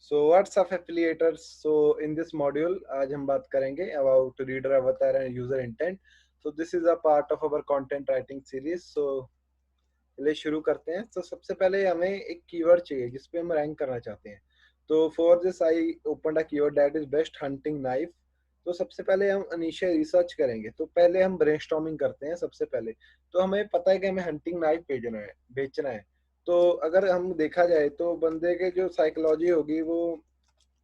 So what's up affiliators? So in this module आज हम बात करेंगे about reader avatar and user intent. So this is a part of our content writing series. So चलिए शुरू करते हैं। तो सबसे पहले हमें एक कीवर्ड चाहिए जिस पे हम रैंक करना चाहते हैं। तो for this I open a keyword that is best hunting knife. तो सबसे पहले हम इनिशियल रिसर्च करेंगे। तो पहले हम ब्रेनस्टॉर्मिंग करते हैं। सबसे पहले तो हमें पता है कि हमें हंटिंग नाइफ बेचना है। तो अगर हम देखा जाए तो बंदे के जो साइकोलॉजी होगी वो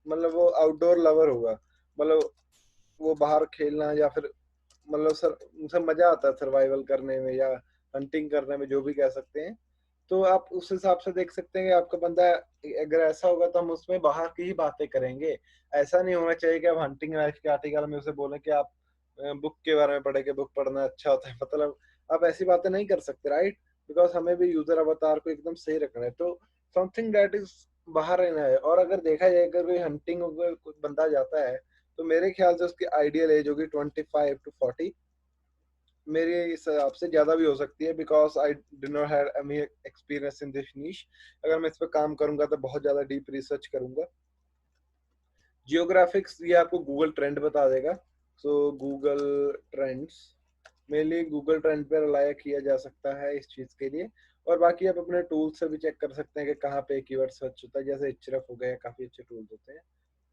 मतलब वो आउटडोर लवर होगा। मतलब वो बाहर खेलना या फिर मतलब सर उसे मजा आता है सर्वाइवल करने में या हंटिंग करने में, जो भी कह सकते हैं। तो आप उस हिसाब से देख सकते हैं कि आपका बंदा अगर ऐसा होगा तो हम उसमें बाहर की ही बातें करेंगे। ऐसा नहीं होना चाहिए कि आप हंटिंग लाइफ के आर्टिकल में उसे बोलें कि आप बुक के बारे में पढ़े कि बुक पढ़ना अच्छा होता है। मतलब आप ऐसी बातें नहीं कर सकते, राइट? बिकॉज हमें भी यूजर अवतार को एकदम सही रखना है। तो समथिंग दैट इज बाहर रहना है। और अगर देखा जाए अगर कोई हंटिंग कोई बंदा जाता है तो मेरे ख्याल से उसकी आइडियल एज होगी 25 to 40। मेरे हिसाब से ज्यादा भी हो सकती है because I do not have any experience in this niche. अगर मैं इस पर काम करूंगा तो बहुत ज्यादा डीप रिसर्च करूंगा। जियोग्राफिक्स ये आपको गूगल ट्रेंड बता देगा। सो Google trends mainly Google trend पर रिलाय किया जा सकता है इस चीज के लिए। और बाकी आप अपने टूल से भी चेक कर सकते हैं कि कहाँ पे कीवर्ड सर्च होता है। जैसे एचरफ हो गया, काफी अच्छे टूल्स होते हैं।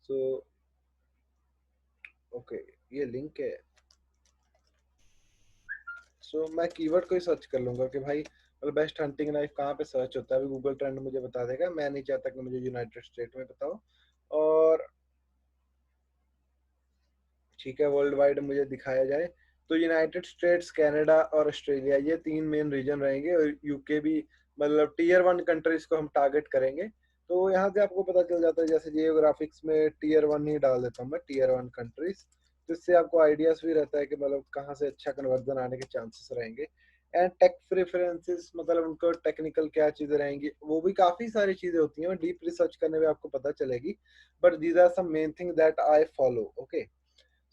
सो ओके, ये लिंक है। सो मैं कीवर्ड को ही सर्च कर लूंगा कि भाई मतलब बेस्ट हंटिंग नाइफ कहाँ पे सर्च होता है। अभी गूगल ट्रेंड मुझे बता देगा। मैं नहीं चाहता कि मुझे यूनाइटेड स्टेट में बताओ। और ठीक है, वर्ल्ड वाइड मुझे दिखाया जाए तो यूनाइटेड स्टेट्स, कनाडा और ऑस्ट्रेलिया ये तीन मेन रीजन रहेंगे। और यूके भी, मतलब टीयर 1 कंट्रीज को हम टारगेट करेंगे। तो यहाँ से आपको पता चल जाता है, जैसे जियोग्राफिक्स में टीयर 1 ही डाल देता हूँ मैं, टीयर 1 कंट्रीज। तो इससे आपको आइडियाज भी रहता है कि मतलब कहाँ से अच्छा कन्वर्जन आने के चांसेस रहेंगे। एंड टेक प्रेफरेंसेस, मतलब उनको टेक्निकल क्या चीजें रहेंगी, वो भी काफी सारी चीजें होती हैं, डीप रिसर्च करने में आपको पता चलेगी। But these are some main thing that I follow. Okay,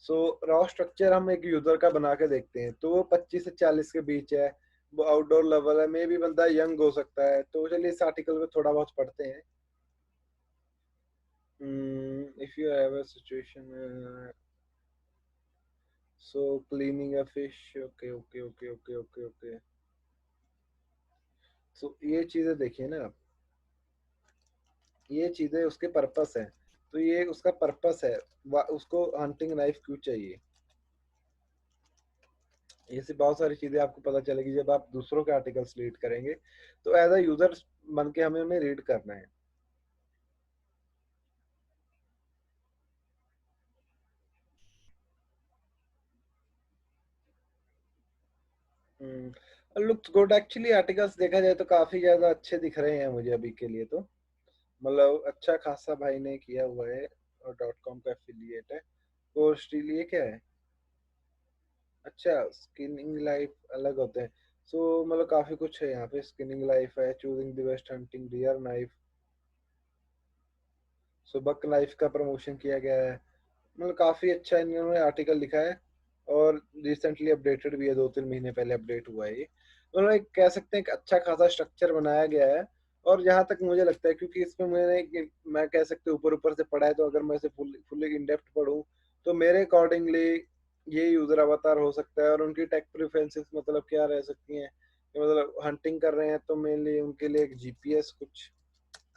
so raw structure हम एक यूजर का बना के देखते हैं तो वो 25 से 40 के बीच है। वो आउटडोर लेवल है, मे भी बंदा यंग हो सकता है। तो चलिए इस आर्टिकल में थोड़ा बहुत पढ़ते हैं। If you have a situation so cleaning a fish. Okay okay okay okay okay okay. So ये चीजें देखिए ना आप, ये चीजें उसके पर्पस है। तो ये उसका पर्पस है। उसको हंटिंग नाइफ क्यों चाहिए, ऐसी बहुत सारी चीजें आपको पता चलेगी जब आप दूसरों के आर्टिकल्स रीड करेंगे। तो एज अ यूजर बन के हमें उन्हें रीड करना है। Looks good actually. आर्टिकल्स देखा जाए तो काफी ज्यादा अच्छे दिख रहे हैं मुझे अभी के लिए। तो मतलब अच्छा खासा भाई ने किया हुआ है। और .com का एफिलिएट है। तो ऑस्ट्रेलिया क्या है, अच्छा स्किनिंग लाइफ अलग होते हैं। सो मतलब काफी कुछ है यहाँ पे। स्किनिंग लाइफ है, choosing the best hunting deer knife. So buck knife का प्रमोशन किया गया है। मतलब काफी अच्छा इन्होंने आर्टिकल लिखा है। और रिसेंटली अपडेटेड भी है, 2-3 महीने पहले अपडेट हुआ है ये। उन्होंने कह सकते हैं कि अच्छा खासा स्ट्रक्चर बनाया गया है। और जहां तक मुझे लगता है, क्योंकि इसमें मैं कह सकते ऊपर ऊपर से पढ़ा है, तो अगर मैं इसे फुल्ली इन डेप्थ पढूं तो मेरे अकॉर्डिंगली ये यूजर अवतार हो सकता है। और उनकी टेक प्रेफरेंसेस मतलब क्या रह सकती हैं कि मतलब हंटिंग कर रहे हैं तो मेनली उनके लिए एक जीपीएस कुछ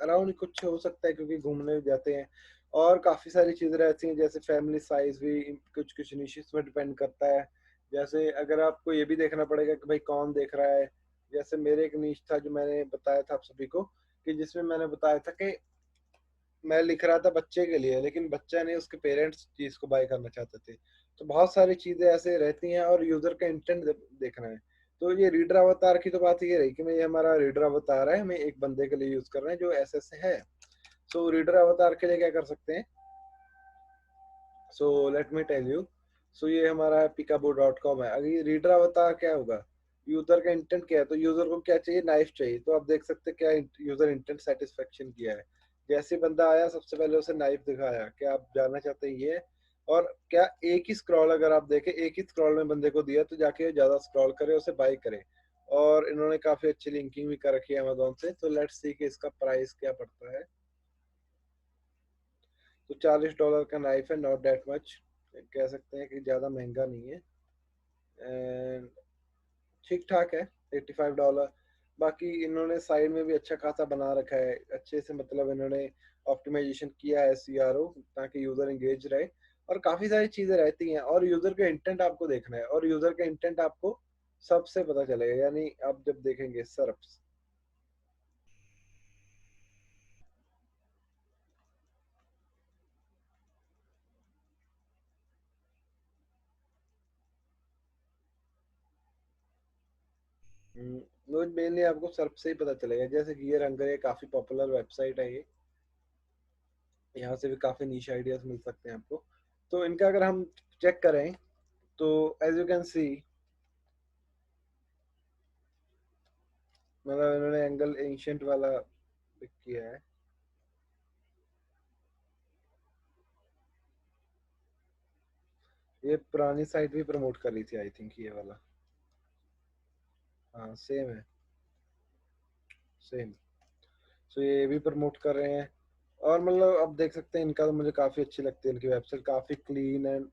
अराउंड कुछ हो सकता है, क्योंकि घूमने जाते हैं। और काफ़ी सारी चीज़ें रहती हैं, जैसे फैमिली साइज भी कुछ कुछ निशिस में डिपेंड करता है। जैसे अगर आपको ये भी देखना पड़ेगा कि भाई कौन देख रहा है। जैसे मेरे एक निश था जो मैंने बताया था आप सभी को, कि जिसमें मैंने बताया था कि मैं लिख रहा था बच्चे के लिए, लेकिन बच्चा नहीं, उसके पेरेंट्स चीज़ को बाय करना चाहते थे। तो बहुत सारी चीज़ें ऐसे रहती हैं और यूज़र का इंटेंट देखना है। तो ये रीडर अवतार की तो बात ये रही कि मैं, ये हमारा रीडर अवतार है, हमें एक बंदे के लिए यूज़ कर रहे हैं जो ऐसे ऐसे है। सो रीडर अवतार के लिए क्या कर सकते हैं, so let me tell you. So ये हमारा picabo.com है। अगर ये रीडर अवतार क्या होगा, यूजर का इंटेंट क्या है, तो यूजर को क्या चाहिए, नाइफ चाहिए। तो आप देख सकते हैं क्या यूजर इंटेंट सेटिस्फेक्शन किया है। जैसे बंदा आया सबसे पहले उसे नाइफ दिखाया, क्या आप जानना चाहते हैं ये है? और क्या एक ही स्क्रॉल, अगर आप देखें एक ही स्क्रॉल में बंदे को दिया तो जाके ज्यादा स्क्रॉल करे, उसे बाय करे। और इन्होंने काफी अच्छी लिंकिंग भी कर रखी है अमेजोन से। तो लेट्स सी कि इसका प्राइस क्या पड़ता है। तो $40 का नाइफ है, नॉट दैट मच, कह सकते हैं कि ज़्यादा महंगा नहीं है, एंड ठीक ठाक है, $85। बाकी इन्होंने साइड में भी अच्छा खासा बना रखा है अच्छे से, मतलब इन्होंने ऑप्टिमाइजेशन किया है CRO, ताकि यूज़र इंगेज रहे, और काफ़ी सारी चीज़ें रहती हैं, और यूज़र का इंटेंट आपको देखना है, और यूज़र का इंटेंट आपको सबसे पता चलेगा, यानी आप जब देखेंगे सर्प्स। वो मेनली आपको सर्प से ही पता चलेगा, जैसे गियर हंगर है, काफ़ी पॉपुलर वेबसाइट है ये, यहाँ से भी काफ़ी नीश आइडियाज मिल सकते हैं आपको। तो इनका अगर हम चेक करें तो एज यू कैन सी, मतलब इन्होंने एंगल एंशियंट वाला पिक किया है। ये पुरानी साइट भी प्रमोट कर रही थी आई थिंक ये वाला। हाँ सेम है, सेम। सो ये भी प्रमोट कर रहे हैं, और मतलब अब देख सकते हैं इनका, तो मुझे काफ़ी अच्छी लगती है इनकी वेबसाइट, काफ़ी क्लीन एंड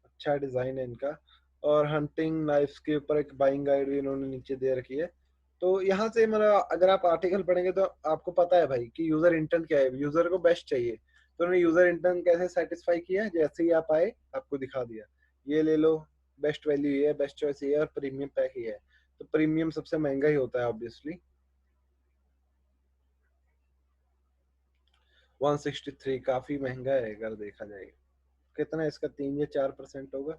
अच्छा डिज़ाइन है इनका। और हंटिंग नाइफ्स के ऊपर एक बाइंग गाइड भी इन्होंने नीचे दे रखी है। तो यहाँ से मतलब अगर आप आर्टिकल पढ़ेंगे तो आपको पता है भाई कि यूज़र इंटेंट क्या है, यूज़र को बेस्ट चाहिए, तो उन्होंने यूज़र इंटेंट कैसे सेटिस्फाई किया, जैसे ही आप आए आपको दिखा दिया, ये ले लो, बेस्ट वैल्यू ये है, बेस्ट चॉइस ये है, और प्रीमियम पैक ये है। तो प्रीमियम सबसे महंगा ही होता है ऑब्वियसली। 163 काफ़ी महंगा है अगर देखा जाए। कितना इसका, 3 या 4% होगा,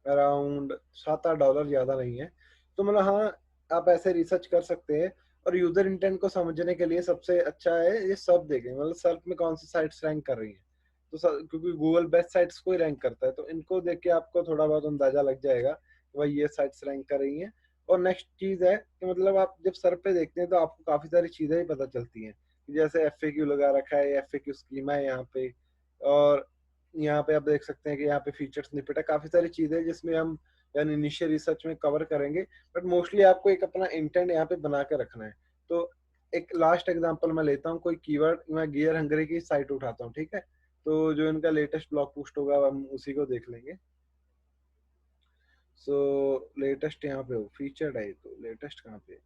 अराउंड $7-8, ज़्यादा नहीं है। तो मतलब हाँ, आप ऐसे रिसर्च कर सकते हैं, और यूजर इंटेंट को समझने के लिए सबसे अच्छा है ये सर्फ देखें, मतलब सर्फ में कौन सी साइट्स रैंक कर रही हैं। तो क्योंकि गूगल बेस्ट साइट्स को ही रैंक करता है, तो इनको देख के आपको थोड़ा बहुत अंदाजा लग जाएगा कि भाई ये साइट्स रैंक कर रही हैं। और नेक्स्ट चीज़ है कि मतलब आप जब सर्फ पे देखते हैं तो आपको काफ़ी सारी चीज़ें ही पता चलती हैं, कि जैसे FAQ लगा रखा है, FAQ स्कीमा है यहाँ पे, और यहाँ पे आप देख सकते हैं कि यहाँ पे फीचर स्निपेट है, काफी सारी चीजें जिसमें हम यानी इनिशियल रिसर्च में कवर करेंगे, बट मोस्टली आपको एक अपना इंटेंट यहाँ पे बना के रखना है। तो एक लास्ट एग्जांपल मैं लेता हूँ, कोई कीवर्ड, मैं गियर हंगरी की साइट उठाता हूँ, ठीक है, तो जो इनका लेटेस्ट ब्लॉग पोस्ट होगा हम उसी को देख लेंगे। सो लेटेस्ट यहाँ पे हो फीचर्ड है, तो लेटेस्ट कहाँ पे,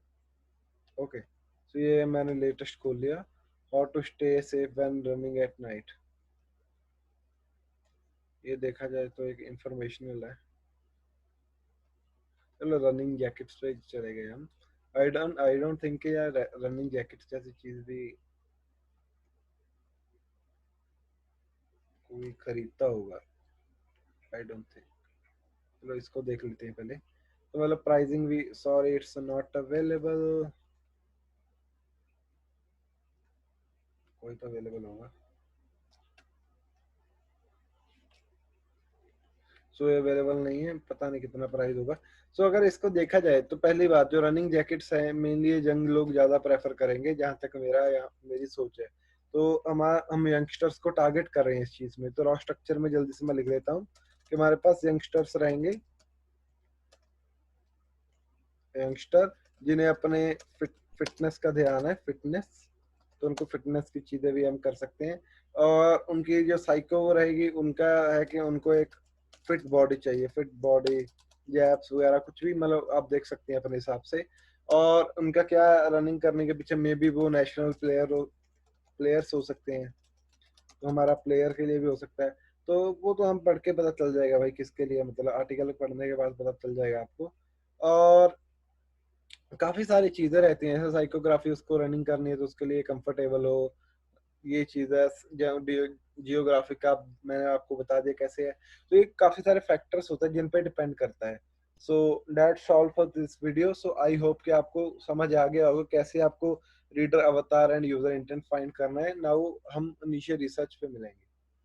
ओके, सो ये मैंने लेटेस्ट खोल लिया, how to stay safe when running at night. ये देखा जाए तो एक इंफॉर्मेशनल है। चलो रनिंग जैकेट्स पे चले गए हम। आई डोंट थिंक कि यार रनिंग जैकेट्स जैसी चीज भी कोई खरीदता होगा, आई डोंट थिंक। चलो इसको देख लेते हैं पहले। तो मतलब प्राइसिंग भी, सॉरी इट्स नॉट अवेलेबल, कोई तो अवेलेबल होगा। सो ये अवेलेबल नहीं है, पता नहीं कितना प्राइस होगा। सो अगर इसको देखा जाए तो पहली बात, जो रनिंग जैकेट्स हैं मेनली यंग लोग ज़्यादा प्रेफर करेंगे, जहाँ तक मेरी सोच है। तो हम यंगस्टर्स को टारगेट कर रहे हैं इस चीज़ में। तो रॉ स्ट्रक्चर में जल्दी से मैं लिख देता हूँ कि हमारे पास यंगस्टर्स रहेंगे, यंगस्टर जिन्हें अपने फिटनेस का ध्यान है, फिटनेस, तो उनको फिटनेस की चीज़ें भी हम कर सकते हैं। और उनकी जो साइको रहेगी, उनका है कि उनको एक फिट बॉडी चाहिए, फिट बॉडी, एब्स वगैरह कुछ भी, मतलब आप देख सकते हैं अपने हिसाब से। और उनका क्या, रनिंग करने के पीछे मे बी वो नेशनल प्लेयर्स हो सकते हैं, तो हमारा प्लेयर के लिए भी हो सकता है। तो वो तो हम पढ़ के पता चल जाएगा भाई किसके लिए, मतलब आर्टिकल पढ़ने के बाद पता चल जाएगा आपको। और काफ़ी सारी चीज़ें रहती हैं, जैसे साइकोग्राफी, उसको रनिंग करनी है तो उसके लिए कंफर्टेबल हो, ये चीज़ है। जियोग्राफी का मैंने आपको बता दिया कैसे है। तो ये काफ़ी सारे फैक्टर्स होते हैं जिन पे डिपेंड करता है। So that's all for this video. So I hope कि आपको समझ आ गया होगा कैसे आपको रीडर अवतार एंड यूजर इंटेंट फाइंड करना है। नाउ हम नीचे रिसर्च पे मिलेंगे।